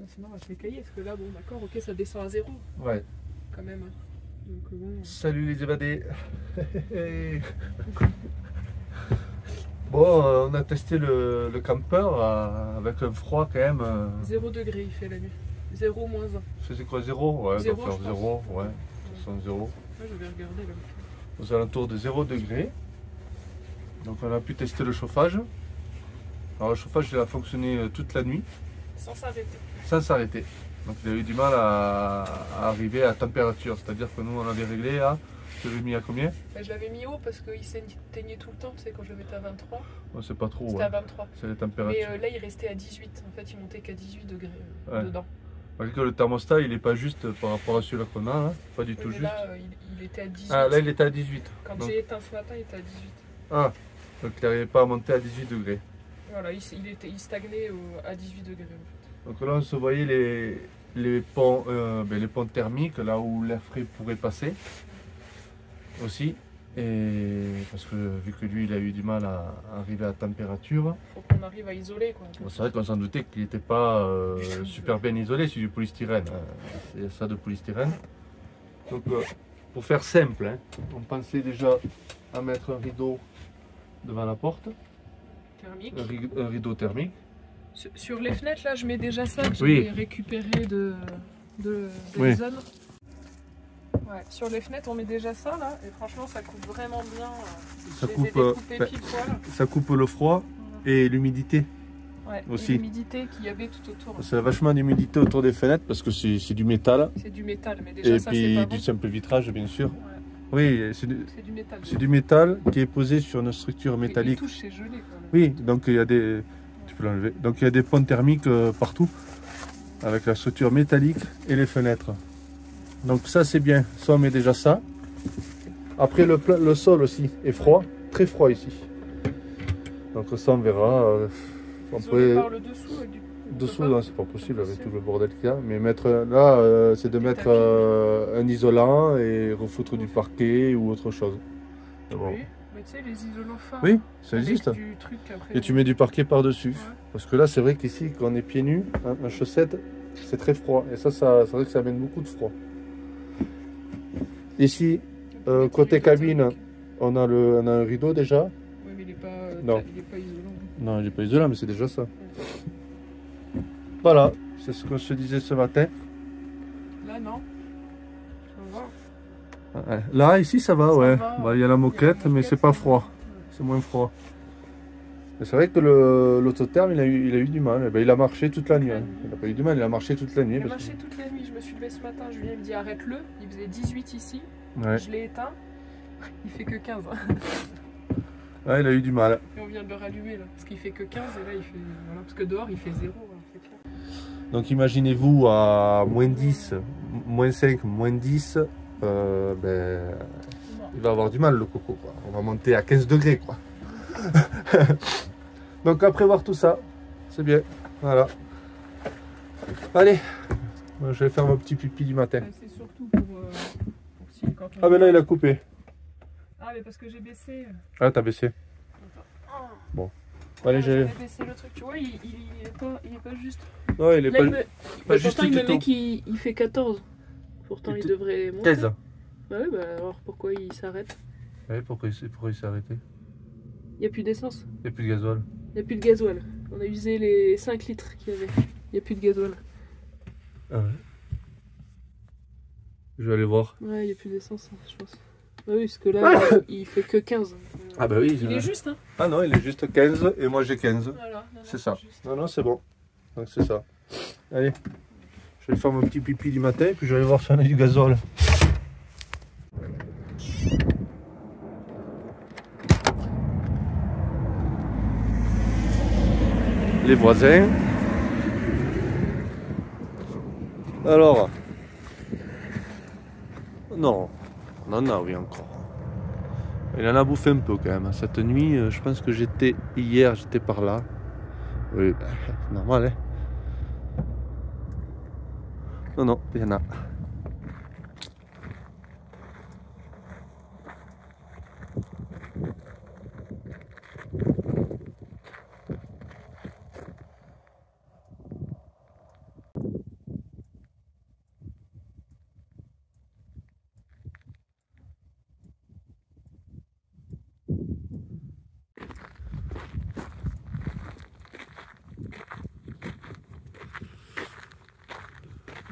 Sinon on va se les cailler, parce que là, bon, d'accord, ok, ça descend à 0. Ouais. Quand même. Donc bon. Salut les évadés. Bon, on a testé le camper avec un froid quand même. 0 degré il fait la nuit. 0 moins 1. Faisait quoi, 0? Ouais, 0, donc faire je 0, pense. ouais. 0. Ouais, je vais regarder là. Aux alentours de 0 degré. Donc on a pu tester le chauffage. Alors le chauffage il a fonctionné toute la nuit. Sans s'arrêter. Sans s'arrêter. Donc il a eu du mal à arriver à température. C'est-à-dire que nous on avait réglé à... Tu l'avais mis à combien? Je l'avais mis haut parce qu'il s'éteignait tout le temps, tu sais, quand je le mettais à 23. Oh, c'est pas trop. C'était Ouais. à 23. C'est les températures. Mais là il restait à 18. En fait il montait qu'à 18 degrés Ouais. dedans. Parce que le thermostat il est pas juste par rapport à celui-là qu'on a, hein. Pas du tout Mais juste. là il était à 18. Ah là il était à 18. Quand Donc... j'ai éteint ce matin il était à 18. Ah, donc il n'arrivait pas à monter à 18 degrés. Voilà, il stagnait à 18 degrés en fait. Donc là on se voyait les ponts thermiques, là où l'air frais pourrait passer aussi. Et parce que vu que lui il a eu du mal à arriver à température. Faut qu'on arrive à isoler quoi. Bon, c'est vrai qu'on s'en doutait qu'il n'était pas super bien isolé, c'est du polystyrène. C'est ça de polystyrène. Donc pour faire simple, hein, on pensait déjà à mettre un rideau devant la porte. Thermique. Un rideau thermique. Sur les fenêtres là je mets déjà ça que Oui. j'ai récupéré de Oui. zone. Ouais, sur les fenêtres on met déjà ça là et franchement ça coupe vraiment bien. Ça Je les ai coupe, découpés pile poil. Ça coupe le froid et l'humidité. Ouais, aussi. et l'humidité qu'il y avait tout autour. C'est vachement d'humidité autour des fenêtres parce que c'est du métal. C'est du métal mais déjà Et ça c'est puis pas du bon. simple vitrage bien sûr. Ouais, Oui, c'est du métal. du métal qui est posé sur une structure Mais métallique. les touches c'est gelé quand même. Oui, donc il y a des... Tu peux l'enlever. Donc il y a des ponts thermiques partout avec la structure métallique et les fenêtres. Donc ça c'est bien. Ça on met déjà ça. Après le sol aussi est froid, très froid ici. Donc ça on verra. On Isolé par le dessous avec du... Dessous, non, c'est pas possible avec tout le bordel qu'il y a. Mais mettre là, c'est de mettre un isolant et refoutre du parquet ou autre chose. Bon. Oui, mais tu sais, les isolants fins. Oui, ça avec existe. du truc après. Et tu mets du parquet par-dessus. Ouais. Parce que là, c'est vrai qu'ici, quand on est pieds nus, en chaussettes, c'est très froid. Et ça, c'est vrai que ça amène beaucoup de froid. Ici, côté cabine, on a un rideau déjà. Oui, mais il n'est pas, Non. il est pas isolant. Non, il n'est pas isolant, mais c'est déjà ça. Voilà, c'est ce que je te disais ce matin. Là, non. Ça va. Ouais. Là, ici, ça va, Ça ouais. va. Bah, il y a la moquette, mais c'est pas froid. C'est moins froid. Mais c'est vrai que l'autotherme, il a eu du mal. Ben, il a marché toute la nuit. Hein. Il n'a pas eu du mal, il a marché toute la nuit. Il a parce marché toute la nuit. Je me suis levée ce matin. Julien me dit arrête-le. Il faisait 18 ici. Ouais. Je l'ai éteint. Il fait que 15. Ouais, il a eu du mal. Et on vient de le rallumer là. Parce qu'il fait que 15 et là il fait. Voilà. Parce que dehors il fait 0. C'est clair. Donc imaginez-vous à moins 10, moins 5, moins 10, ben, il va avoir du mal le coco, quoi. On va monter à 15 degrés quoi. Donc après voir tout ça, c'est bien. Voilà. Allez, moi, je vais faire mon petit pipi du matin. C'est surtout pour si quand on... Ah ben là il a coupé. Ah mais parce que j'ai baissé. Ah t'as baissé. Bon. Allez, J'avais baissé le truc, tu vois, il est pas juste. Non, il est Là, pas, il me... pas juste pourtant, il me du met tout. qu'il fait 14. Pourtant, il devrait monter. 15. Bah oui, bah alors pourquoi il s'arrête? Oui, pourquoi il s'est arrêté? Il n'y a plus d'essence. Il n'y a plus de gasoil. Il n'y a plus de gasoil. On a usé les 5 litres qu'il y avait. Il n'y a plus de gasoil. Ah ouais. Je vais aller voir. Ouais, il n'y a plus d'essence, je pense. Bah oui, parce que là, il fait que 15. Ah bah oui. Il est juste, hein. Ah non, il est juste 15 et moi j'ai 15. Voilà, C'est ça. juste. Non, non, c'est bon. Donc c'est ça. Allez, je vais faire mon petit pipi du matin et puis je vais aller voir si on a du gazole. Les voisins. Alors. Non. Non, non, oui, encore. Il en a bouffé un peu quand même. Cette nuit, je pense que hier, j'étais par là. Oui, bah, c'est normal, hein. Non, non, il y en a.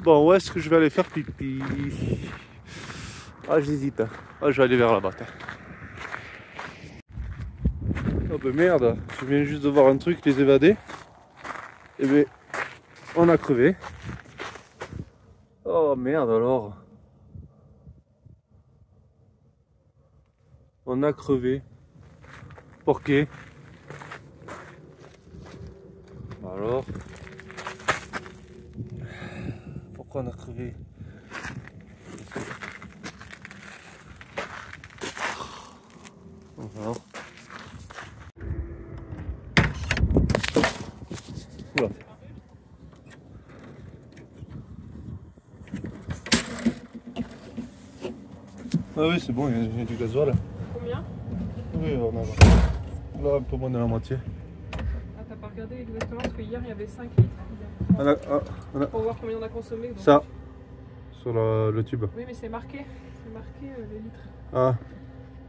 Bon, où est-ce que je vais aller faire pipi? Ah, j'hésite. Ah, je vais aller vers là-bas. Oh ben merde, je viens juste de voir un truc, les évadés. Et ben, on a crevé. Oh merde alors. On a crevé. Pourquoi? Alors. Pourquoi on a crevé? Alors. Oula. Ah oui, c'est bon, il y a du gasoil. Combien? Oui, on a un peu moins de la moitié. Ah, t'as pas regardé exactement parce que hier il y avait 5 litres. Pour voir combien on a consommé. Donc. Ça, sur le tube. Oui, mais c'est marqué. C'est marqué les litres. Ah,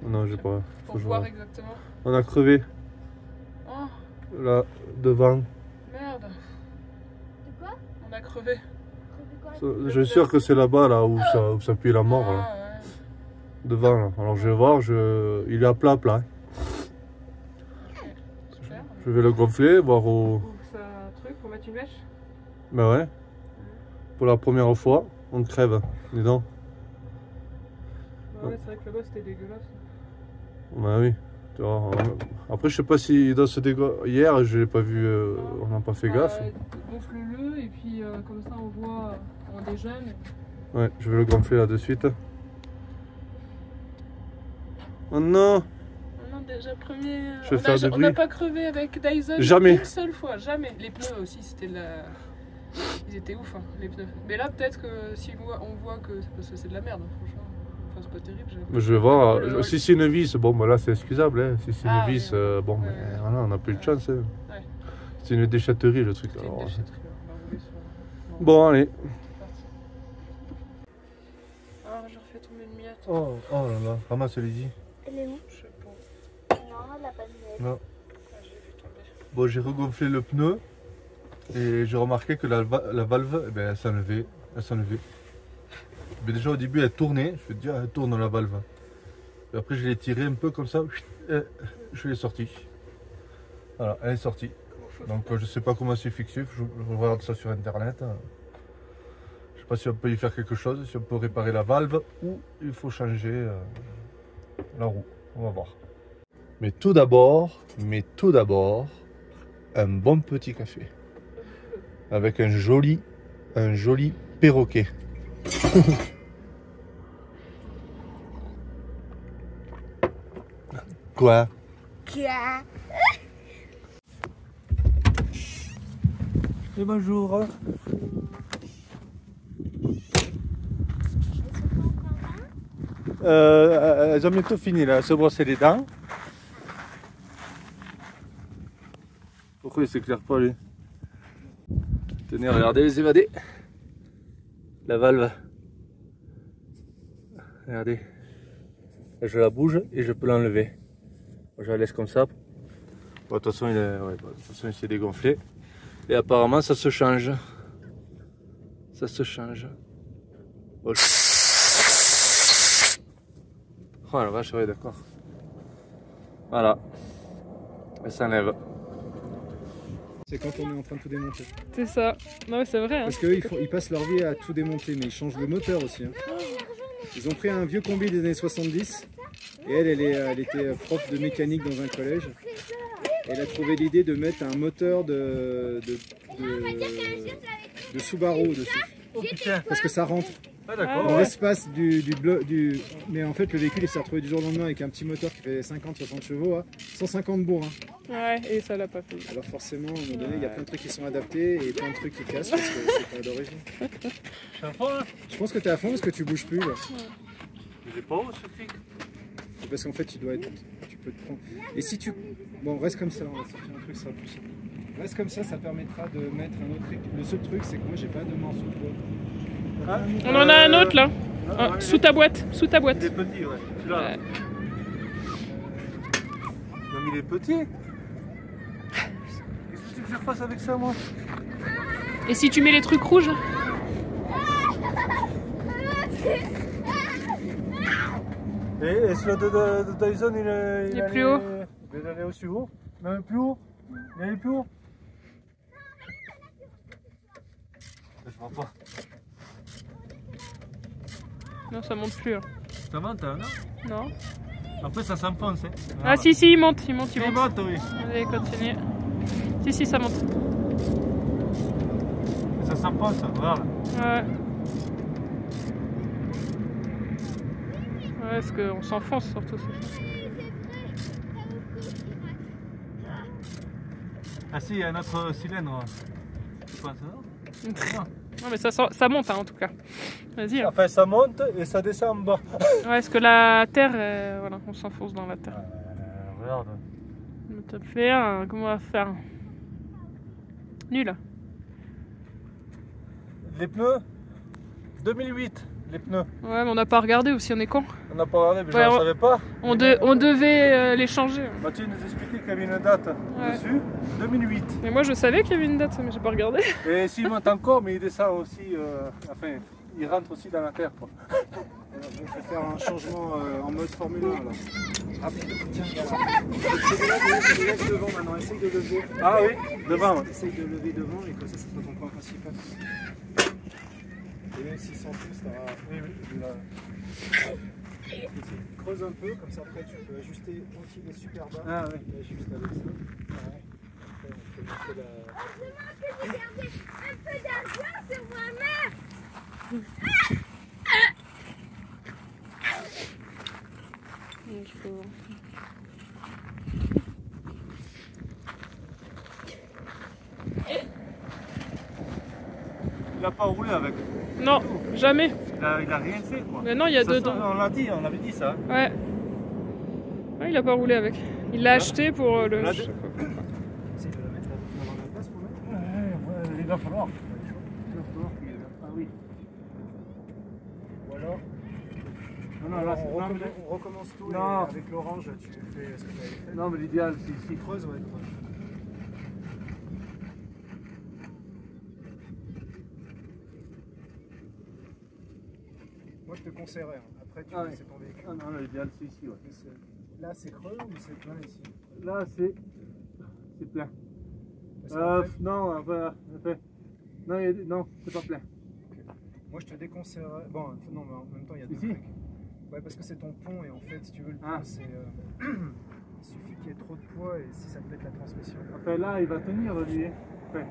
non, j'ai pas. Pour voir exactement. On a crevé. Oh, Là, devant. merde. De quoi? On a crevé. Je suis sûr que c'est là-bas, là, où ça pue la mort. Là. Ah, ouais. Devant, là. Alors je vais voir, il est à plat. Ok. Super. Je vais le gonfler, voir où. Ouvre ça truc pour mettre une mèche. Ben ouais. Pour la première fois, on crève. Dis donc. Bah ouais, c'est vrai que là-bas c'était dégueulasse. Ben oui. Tu vois, après, je sais pas s'il doit se dégonfler. Hier, je l'ai pas vu, on n'a pas fait gaffe. Gonfle-le et puis comme ça on voit, on déjeune. Ouais, je vais le gonfler là de suite. Oh non! On a déjà premier. Je vais faire du On bruit. n'a pas crevé avec Dyson Jamais. une seule fois, jamais. Les pneus aussi, c'était la. Ils étaient ouf, hein, les pneus. Mais là, peut-être que si on voit que c'est parce que c'est de la merde, hein, franchement. Enfin, c'est pas terrible. Je vais voir. Si c'est une vis, bon, bah là c'est excusable. Hein. Si c'est une vis, oui. bon, Ouais, ben voilà, on n'a plus de chance. Hein. Ouais. C'est une déchetterie le truc. C'était Alors. une déchetterie, on va rouler sur. Bon, allez. C'est parti. Ah, j'ai refait tomber une miette. Oh là là, ramasse les Elle est où? Je sais pas. Non, elle a pas de miel. Non. Ah, j'ai vu tomber. Bon, j'ai regonflé le pneu et j'ai remarqué que la valve, eh ben, elle s'enlevait. Mais déjà au début, elle tournait. Je me dis, elle tourne la valve. Et après, je l'ai tirée un peu comme ça. Et je l'ai sortie. Voilà, elle est sortie. Donc, je sais pas comment c'est fixé. Je regarde ça sur internet. Je sais pas si on peut y faire quelque chose, si on peut réparer la valve ou il faut changer la roue. On va voir. Mais tout d'abord, un bon petit café. Avec un joli perroquet. Quoi? Et bonjour. Elles ont bientôt fini là, se brosser les dents. Pourquoi il s'éclaire pas lui? Tenez, regardez les évadés. La valve. Regardez. Je la bouge et je peux l'enlever. Je la laisse comme ça. Bon, de toute façon, il s'est dégonflé. Et apparemment, ça se change. Ça se change. Oh, oh la vache, ouais, d'accord. Voilà. Elle s'enlève. C'est quand on est en train de tout démonter. C'est ça. Non, c'est vrai. Hein. Parce qu'eux, ils passent leur vie à tout démonter, mais ils changent le moteur aussi. Hein. Ils ont pris un vieux combi des années 70, et elle était prof de mécanique dans un collège. Et elle a trouvé l'idée de mettre un moteur de Subaru dessus. Oh putain. Parce que ça rentre Ah d'accord. dans l'espace du. Mais en fait, le véhicule il s'est retrouvé du jour au lendemain avec un petit moteur qui fait 50-60 chevaux, à 150 bourres. Hein. Ouais, et ça l'a pas fait. Alors forcément, à un moment donné, il y a plein de trucs qui sont adaptés et plein de trucs qui cassent parce que c'est pas d'origine. Je suis à fond là. Je pense que t'es à fond parce que tu bouges plus là. Mais j'ai pas où ce truc. C'est parce qu'en fait tu peux te prendre. Et si tu. Bon, reste comme ça, on va sortir un truc, ça sera plus simple. Reste comme ça permettra de mettre un autre truc. Le seul truc, c'est que moi j'ai pas de morceau de bois. Hein? On en a un autre là. Ah, sous ta boîte, sous ta boîte. Il est petit, ouais. Celui-là. Ouais. Non mais il est petit. Qu'est-ce que tu veux que je fasse avec ça moi? Et si tu mets les trucs rouges? Et celui de Dyson, il est plus haut. Il est allé aussi haut. Même plus haut. Il est allé plus haut. Je vois pas. Non, ça monte plus. Hein. Ça monte, hein, non? Non. Après, ça s'enfonce. Hein. Ah si, si, il monte, il monte, il Il monte. monte, oui. Allez, continue. Si, si, ça monte. Ça s'enfonce, voilà. Ouais. Ouais, parce qu'on s'enfonce surtout. Ah si, il y a un autre cylindre. C'est pas ça? Non, mais ça monte hein, en tout cas. Vas-y. Hein. Enfin, ça monte et ça descend en bas. Ouais, parce que la terre, voilà, on s'enfonce dans la terre. Regarde. On te fait un, comment on va faire? Nul. Les pneus 2008, les pneus. Ouais, mais on n'a pas regardé aussi, on est con. On n'a pas regardé, mais Ouais, je ne savais pas. On devait les changer. Mathieu nous expliquait qu'il y avait une date dessus, 2008. Mais moi je savais qu'il y avait une date, mais j'ai pas regardé. Et s'il monte encore, mais il descend aussi, enfin, il rentre aussi dans la terre. Quoi. Alors, je vais faire un changement en mode Formule 1 là. Rapide, tiens, c'est lève devant maintenant, essaye de lever. Ah oui, devant. Essaye de lever devant et comme ça, c'est ton point principal. Et même s'il s'enfonce, t'auras. Oui. Creuse un peu, comme ça après tu peux ajuster tranquille et super bas. Ah oui. Et juste avec ça. Ouais. Après, on peut monter la. Je demande que vous gardez un peu d'argent sur moi-même. Il n'a pas roulé avec. Non, jamais. Il a rien fait quoi. Mais non, il y a Ça, dedans. on l'a dit, on avait dit ça. Ouais. Ouais, il a pas roulé avec. Il l'a acheté pour le. Là, Essaye de la mettre dans la place pour mettre. Ouais, il va falloir. Ah oui. Ou alors. Non, là, On recommence tout Non. et avec l'orange tu fais ce que tu avais fait. non, mais l'idéal, c'est ici. Creuse, ouais, creuse. Moi je te conseillerais, hein. Après tu laisses ton véhicule. Ah non, l'idéal, c'est ici. Ouais. Là c'est creux ou c'est plein ici? Là, c'est plein. Parce qu'en fait, Non, enfin, non, c'est pas plein. moi je te déconseillerais. Bon, non, mais en même temps il y a deux Ici trucs. Ouais, parce que c'est ton pont et en fait, si tu veux, le pont c'est. Il suffit qu'il y ait trop de poids et si ça te pète la transmission. Enfin, là, il va tenir, lui. Enfin, là.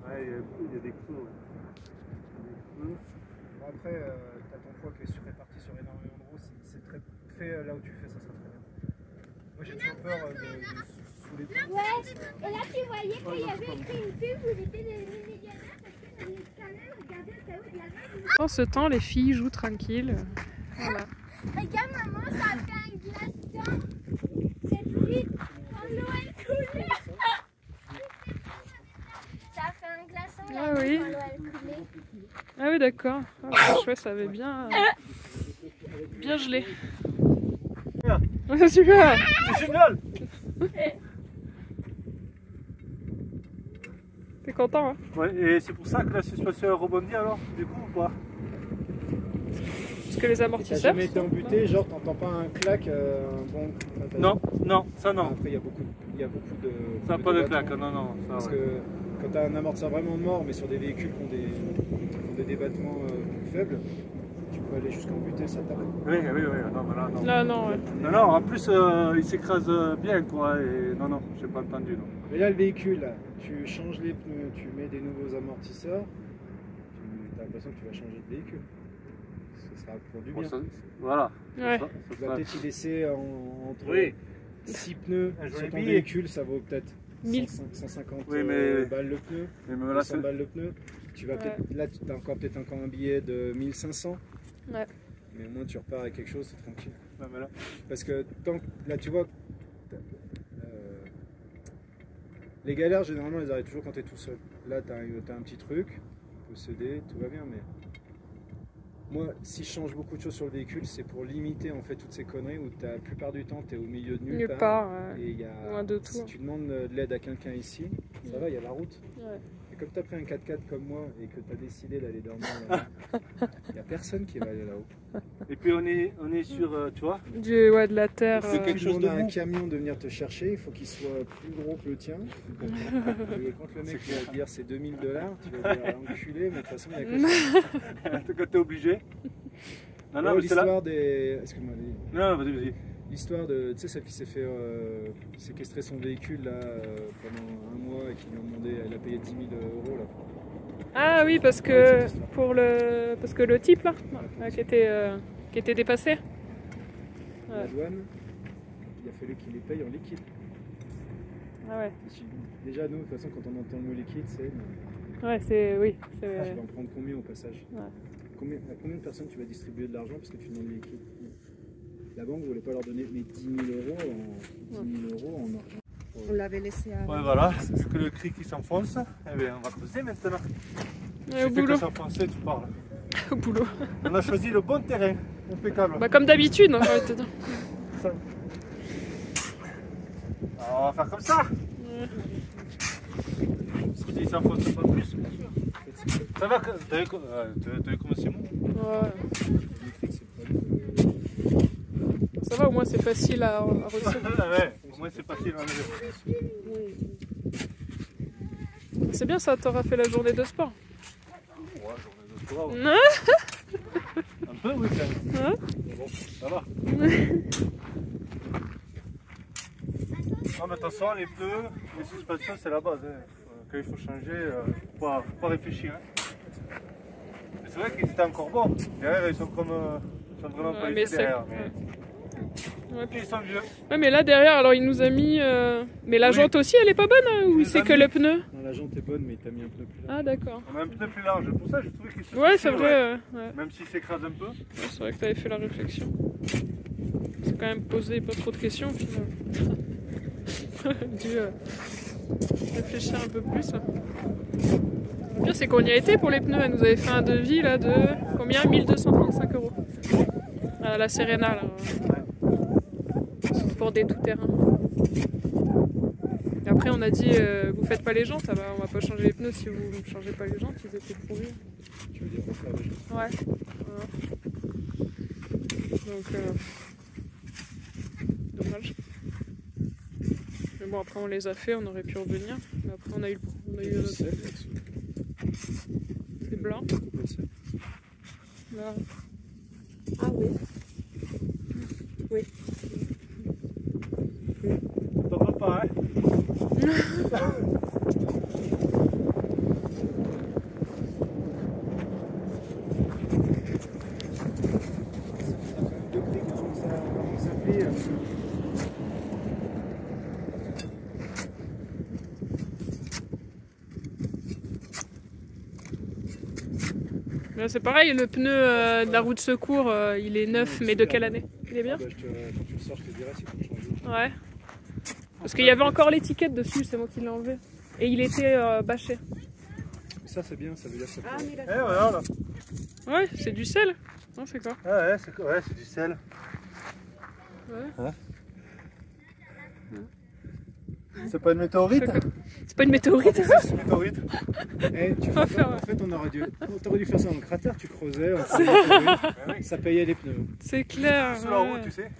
Ouais, il y a des creux. Ouais. Bon, après, t'as ton poids qui est réparti sur énormément de roues. C'est très. Fais là où tu fais, ça sera très bien. Moi j'ai toujours peur de sous les ponts. Ouais, et là tu voyais qu'il y avait écrit une pub où j'étais des millionnaires parce que dans les canaux, regardez au cas où de la main. Pendant ce temps, les filles jouent tranquilles. Voilà. Regarde maman, ça a fait un glaçon. C'est pris quand l'eau est coulée. Ça a fait un glaçon Ah là, oui. quand l'eau est coulée. Ah oui, d'accord. Ah, bah, chouette, ça avait bien gelé. Ouais, super. C'est génial! T'es content, hein? Ouais, et c'est pour ça que la suspension rebondit alors, du coup, ou pas? Parce que les T'as amortisseurs. jamais été embuté, genre t'entends pas un clac, un bon. Non, ça non. Après il y a beaucoup de. Ça n'a pas de débattements. claque, non. Ça, Parce que quand tu as un amortisseur vraiment mort, mais sur des véhicules qui ont des débattements plus faibles, tu peux aller jusqu'en buter, ça t'arrête. Oui, non, mais là, non. Là, non, ouais. Non, en plus, il s'écrase bien, quoi, et non, j'ai pas entendu, non. Mais là, le véhicule, là, tu changes les pneus, tu mets des nouveaux amortisseurs, tu as l'impression que tu vas changer de véhicule. Ce sera pour du Bon, bien. voilà. Ouais. Tu vas peut-être y laisser entre Oui. 6 pneus Un joli sur ton billet. véhicule, ça vaut peut-être 1000. 150 Oui, mais- balles le pneu. Mais là, 100 balles le pneu. Tu vas Ouais. peut-être, là, tu as peut-être encore un billet de 1500. Ouais. Mais au moins, tu repars avec quelque chose, c'est tranquille. Non, mais là. Parce que tant que, là, tu vois, les galères, généralement, elles arrivent toujours quand tu es tout seul. Là, tu as un petit truc, tu peux céder, tout va bien, mais moi, si je change beaucoup de choses sur le véhicule, c'est pour limiter en fait toutes ces conneries où la plupart du temps, tu es au milieu de nulle part. Ouais. Et il y a, Loin de si tout. tu demandes de l'aide à quelqu'un ici, ça va, il y a la route. Ouais. Et Mais comme tu as pris un 4x4 comme moi et que tu as décidé d'aller dormir là, il n'y a personne qui va aller là-haut. Et puis on est sur, tu vois, Ouais, de la terre. C'est quelque Tu chose demandes de à un mou. camion de venir te chercher, il faut qu'il soit plus gros que le tien. Et quand le mec va te dire c'est 2000 $, tu vas dire enculé, mais de toute façon il y a que ça. en tout cas t'es obligé. Non, non, Ouais, mais c'est là. l'histoire des. Excuse-moi, Non, vas-y, vas-y. l'histoire de. Tu sais, celle qui s'est fait séquestrer son véhicule là pendant un mois et qui lui ont demandé. Elle a payé 10 000 € là. Ah oui, parce que parce que le type là, qui était dépassé. La douane, il a fallu qu'il les paye en liquide. Ah ouais. Déjà, nous, de toute façon, quand on entend le mot liquide, c'est. Ouais, c'est oui. Tu vas en prendre combien au passage? Ouais. À combien de personnes tu vas distribuer de l'argent parce que tu demandes liquide? La banque ne voulait pas leur donner mais 10 000 € en argent. On l'avait laissé à. Ouais, voilà, vu que le cri qui s'enfonce, eh bien, on va creuser maintenant. Ouais, au Tu fais boulot. que s'enfoncer, tu parles. Au boulot. On a choisi le bon terrain, impeccable. Bah comme d'habitude, hein, j'ai envie de te dire. Alors, on va faire comme ça. Si ça s'enfonce pas plus, bien sûr. Ça va, t'as vu comment c'est bon? Ouais. Ça va, au moins c'est facile à recevoir. Ouais, au moins c'est facile à enlever. C'est bien, ça t'aura fait la journée de sport. Ouais, journée de sport. Ouais. Un peu, oui, quand même. Ouais. Mais bon, ça va. Non, mais attention, les pneus, les suspensions, c'est la base. Hein. Quand il faut changer, faut pas réfléchir. Hein. Mais c'est vrai qu'ils étaient encore bons. Derrière, ils sont comme. Ils sont vraiment pas mais usés derrière. Ouais. Et puis ils sont vieux. Ouais, mais là derrière, alors il nous a mis. Mais la Oui. jante aussi, elle est pas bonne, hein, ou Il c'est nous a que mis- le pneu? Non, la jante est bonne, mais il t'a mis un pneu plus large. Ah d'accord. On a un pneu plus large. Pour ça, j'ai trouvé qu'il se Ouais, touchait, c'est vrai. Ouais. Même s'il s'écrase un peu. Ouais, c'est vrai que t'avais fait la réflexion. C'est quand même posé pas trop de questions, puis dû réfléchir un peu plus. Le pire, c'est qu'on y a été pour les pneus. Elle nous avait fait un devis là de combien? 1235 €. À la Serena, là. Pour des tout-terrains. Et après, on a dit vous faites pas les jantes, ah bah, on va pas changer les pneus si vous ne changez pas les jantes, ils étaient pourris. Tu veux dire refaire les jantes? Ouais. Donc, dommage. Mais bon, après on les a fait, on aurait pu revenir. Mais après on a eu notre... Sel, là-dessus. C'est blanc. Coupe le sel. Là. Ah oui. T'en veux pas, hein? Deux briques, ça plie. Là c'est pareil, le pneu de la roue de secours, il est neuf, mais de quelle année? Il est bien? Ah bah, quand tu le sors, je te dirai s'il faut changer. Ouais. Parce qu'il y avait encore l'étiquette dessus, c'est moi qui l'ai enlevé. Et il était bâché. Mais ça, c'est bien, ça veut dire que ça Ah, peut. mais Eh d'accord. voilà, là. Ouais, c'est du sel. Non, c'est quoi? Ouais, c'est du sel. Ouais. C'est pas une météorite? C'est pas une météorite? C'est une météorite. Eh, tu va fais faire, pas- ouais. En fait, t'aurais dû faire ça dans le cratère, tu creusais, on faisait une théorie, ça payait les pneus. C'est clair. Sur la ouais. route, tu sais.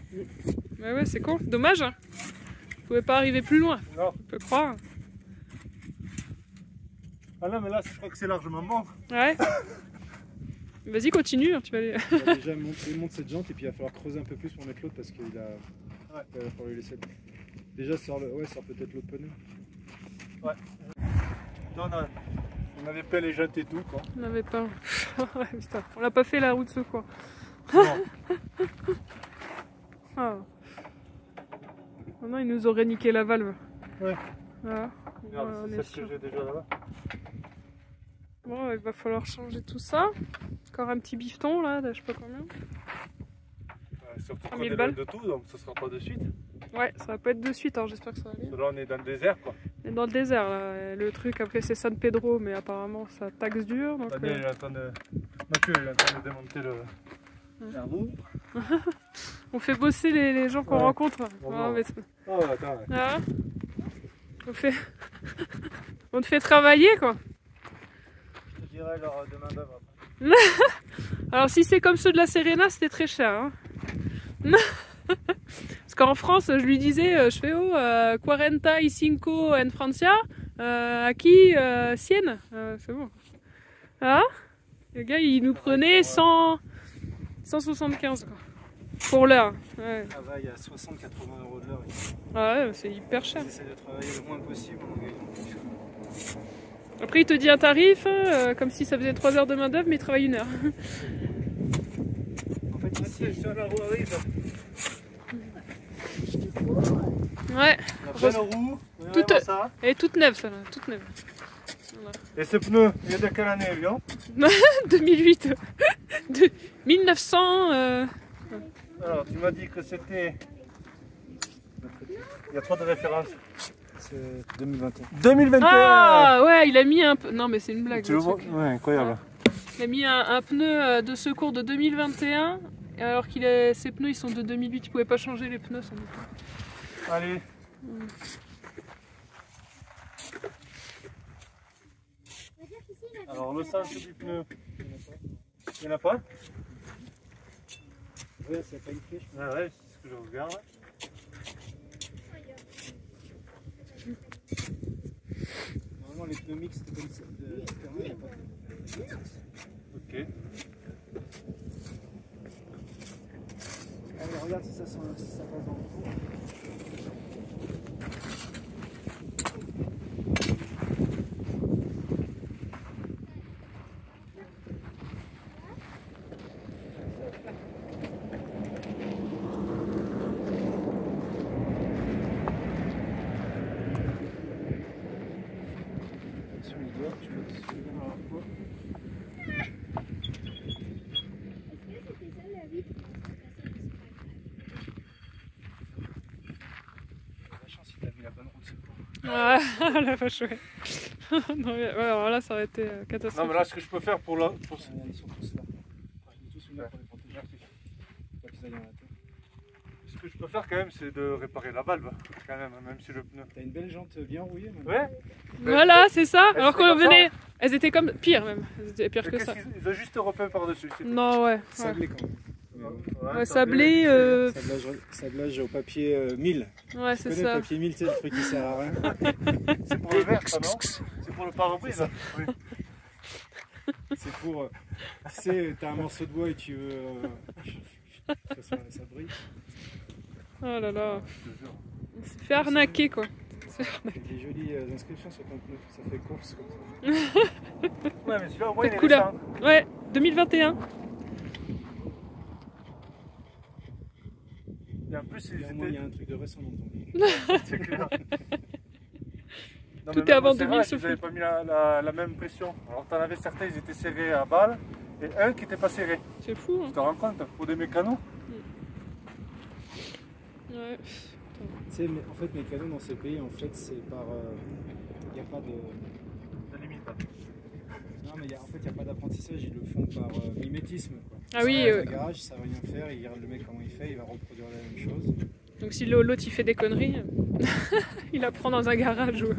Ouais, ouais, c'est con. Dommage. Hein. Vous pouvez pas arriver plus loin, Non. on peut croire. Ah non, mais là, je crois que c'est largement bon. Ouais. Vas-y, continue, hein, tu vas aller. On va déjà monte cette jante et puis il va falloir creuser un peu plus pour mettre l'autre parce qu'il a. Ouais. Il va falloir lui laisser. Déjà, sort peut-être l'autre pneu. Non, non. On avait pas les jantes et tout, quoi. On n'avait pas. Ouais, putain, on l'a pas fait la route de secours. Non. Ah. Maintenant, ils nous auraient niqué la valve. Ouais. Voilà. Regarde, Ouais, on c'est est celle sûr. que j'ai déjà là-bas. Bon, il va falloir changer tout ça. Encore un petit bifton là, de je sais pas combien. Surtout 100 qu'on 000 est balles. loin de tout, donc ce sera pas de suite. Ouais, ça va pas être de suite, alors j'espère que ça va aller. Là, on est dans le désert, quoi. On est dans le désert là. Le truc après c'est San Pedro, mais apparemment ça taxe dur. Donc, Daniel, il est en train de... Mathieu, il est en train de démonter la roue. on fait bosser les gens qu'on Ouais. rencontre. Bon, Ah, bon. mais... Oh, attends. Ah. On te fait travailler quoi. dirai leur de main d'œuvre. Alors si c'est comme ceux de la Serena, c'était très cher. Hein. Parce qu'en France, je lui disais, je fais 45 en Francia, aquí 100. C'est bon. Ah, le gars, il nous prenait 175 quoi. Pour l'heure. Ouais. Ah bah, il y a 60-80 € de l'heure. Ah ouais, c'est hyper cher. Ils essaient de travailler le moins possible en gagnant. Après, il te dit un tarif, comme si ça faisait 3 heures de main d'œuvre, mais il travaille 1 heure. En fait, ici, sur la roue arrive. Ouais. La belle roue, Toute- ça. Elle est toute neuve, ça, là, toute neuve. Et ce pneu, il est de quelle année, Lyon? 2008. De 1900. Alors, tu m'as dit que c'était... Il y a trop de références. C'est 2021. 2021. Ah ouais, il a mis un peu. Non, mais c'est une blague. Tu le le vois? truc. Ouais, incroyable. Il a mis un pneu de secours de 2021, alors qu'il a ses pneus ils sont de 2008. Il pouvait pas changer les pneus sans doute. Allez. Alors, le sens du pneu. Il n'y en a pas? Ouais, c'est pas une flèche. Ah ouais, c'est ce que je regarde. Normalement, les pneus mixtes comme ça, de terrain, il n'y a pas de... Ok. Allez, regarde si ça passe dans le trou. Sur les doigts, tu peux te soulever dans la peau. La chance, il a mis la bonne route, c'est bon. Ah, la vache, ouais. Non, ouais, alors là, ça aurait été Non, catastrophique. mais là, ce que je peux faire pour la. Pour... Ils sont tous là. Ils sont tous là pour les protéger. Pas qu'ils aillent dans la tête. Ce que je peux faire quand même, c'est de réparer la valve, quand même si le pneu. T'as une belle jante bien rouillée, même. Ouais. Voilà, c'est ça. Elles Alors étaient qu'on comme ça. venait. Elles étaient comme. Pire même. Elles étaient pire Mais que qu'est-ce ça. qu'ils ont juste repeint par-dessus. c'est tout. Non, ouais. Ouais, Sablé quand même. Ouais, sablé. Sablage au papier 1000. Ouais, Tu c'est connais ça. le papier 1000, c'est le truc qui sert à rien. C'est pour le verre, ça, non? C'est pour le pare-brise. Oui. C'est pour. Tu sais, t'as un morceau de bois et tu veux. Ça brille. Oh là là. Je te jure. On s'est fait arnaquer quoi. Avec des jolies inscriptions sur ton pneu. Ça fait course comme ça. Ouais, mais celui-là, au moins, il est Couleur. récent. Ouais, 2021. Et en plus, Et au moins, il y a un truc de récent dans ton véhicule. c'est clair. Non, Tout mais est même avant au serrage, 2000 ils sauf n'avaient pas mis la même pression. Alors, t'en avais certains, ils étaient serrés à balle, et un qui n'était pas serré. C'est fou. Tu Hein. te rends compte? Pour des mécanos? Ouais. Tu sais, en fait, mes canons dans ces pays, en fait, c'est par. Il n'y a pas de. De limite. Non, mais en fait, il n'y a pas d'apprentissage, ils le font par mimétisme. Quoi. Ah oui, Dans un garage, ça ne savent rien faire, ils regardent le mec comment il fait, il va reproduire la même chose. Donc si l'autre il fait des conneries, il apprend dans un garage. Ouais.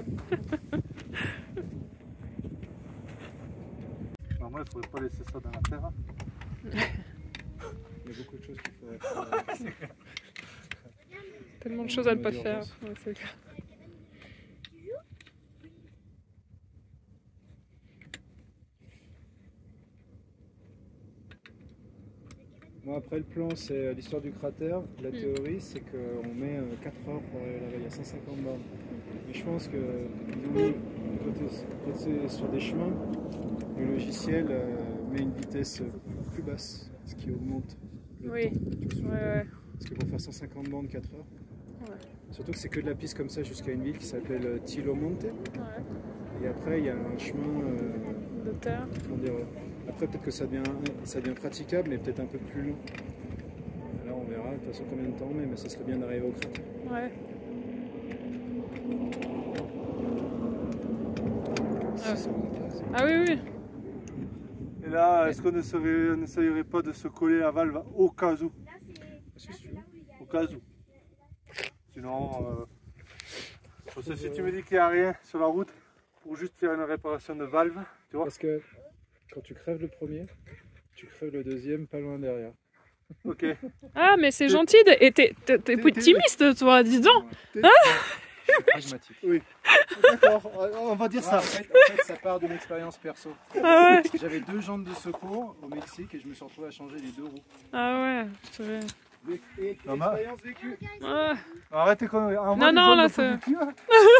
Normalement, il ne faudrait pas laisser ça dans la terre. Il y a beaucoup de choses qu'il faudrait faire. Tellement de choses à ne pas faire. Ouais, c'est clair. Moi, après, le plan, c'est l'histoire du cratère. La théorie, c'est qu'on met 4 heures pour aller là-bas. Il y a 150 bornes. Mais je pense qu'ils ont mis, quand c'est sur des chemins, le logiciel met une vitesse plus basse, ce qui augmente le Oui. temps. Tu vois, Ouais. parce que pour faire 150 bornes, 4 heures. Ouais. Surtout que c'est que de la piste comme ça jusqu'à une ville qui s'appelle Tilo Monte. Ouais. Et après, il y a un chemin. De terre. Comment dire, après, peut-être que ça devient praticable, mais peut-être un peu plus long. Là, on verra de toute façon combien de temps on met, mais ça serait bien d'arriver au cratère. Ouais. Si ça vous intéresse. Ah oui, oui. Et là, est-ce qu'on n'essayerait pas de se coller la valve au cas où? Si tu veux. Au cas où. Sinon, parce que si tu me dis qu'il n'y a rien sur la route, pour juste faire une réparation de valve, tu vois? Parce que Quand tu crèves le premier, tu crèves le deuxième pas loin derrière. Ok. Ah, mais c'est gentil. Et t'es optimiste, toi, dis donc. Pragmatique. Oui. D'accord, on va dire ça. En fait, ça part d'une expérience perso. Ah ouais. J'avais 2 jantes de secours au Mexique et je me suis retrouvé à changer les 2 roues. Ah ouais. Expérience vécue. Ah. Arrête tes conneries. Non, non, là, c'est...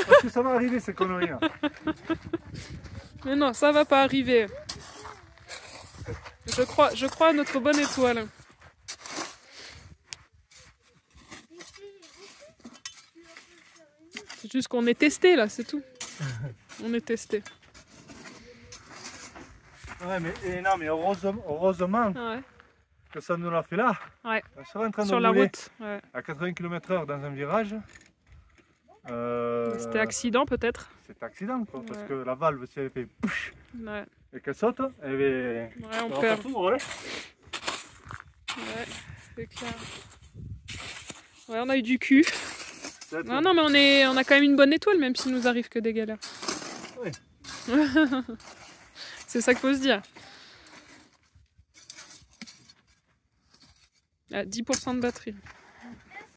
Parce que ça va arriver ces conneries. Là. Mais non, ça va pas arriver. Je crois à notre bonne étoile. C'est juste qu'on est testé là, c'est tout. On est testé. Ouais, mais heureusement Ouais. que ça nous l'a fait là. Ouais. On serait en train Sur de la rouler route. Ouais. à 80 km/h dans un virage. C'était accident peut-être. C'est accident quoi, parce Ouais. que la valve si elle fait pouch Ouais. et qu'elle saute, elle Ouais, on perd. ouais. Ouais, c'est clair. Ouais, on a eu du cul. Non, non, mais on a quand même une bonne étoile, même s'il nous arrive que des galères. Oui. C'est ça qu'il faut se dire. À 10% de batterie.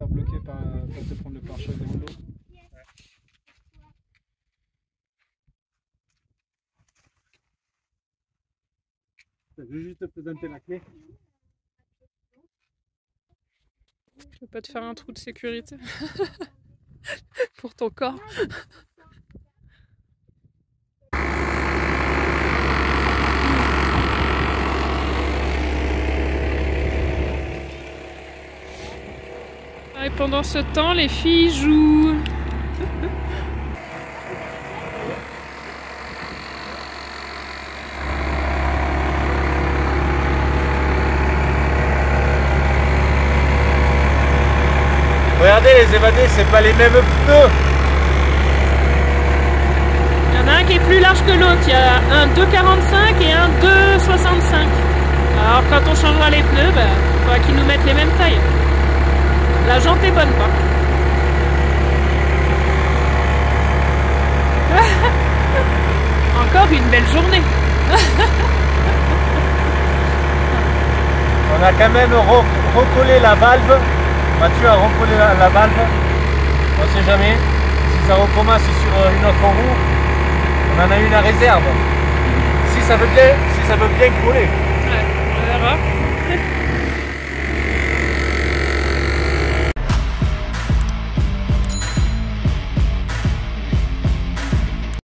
Bloqué par te prendre le pare-choc dans l'eau. Je vais juste te présenter la clé. Je peux pas te faire un trou de sécurité pour ton corps. Et pendant ce temps, les filles jouent. Regardez les évadés, c'est pas les mêmes pneus. Il y en a un qui est plus large que l'autre. Il y a un 2,45 et un 2,65. Alors quand on changera les pneus, bah, il faudra qu'ils nous mettent les mêmes tailles. La jante est bonne, pas. Encore une belle journée. On a quand même recollé la valve. Mathieu a recollé la valve. On sait jamais. Si ça recommence sur une autre roue, on en a une à réserve. Si ça veut bien coller.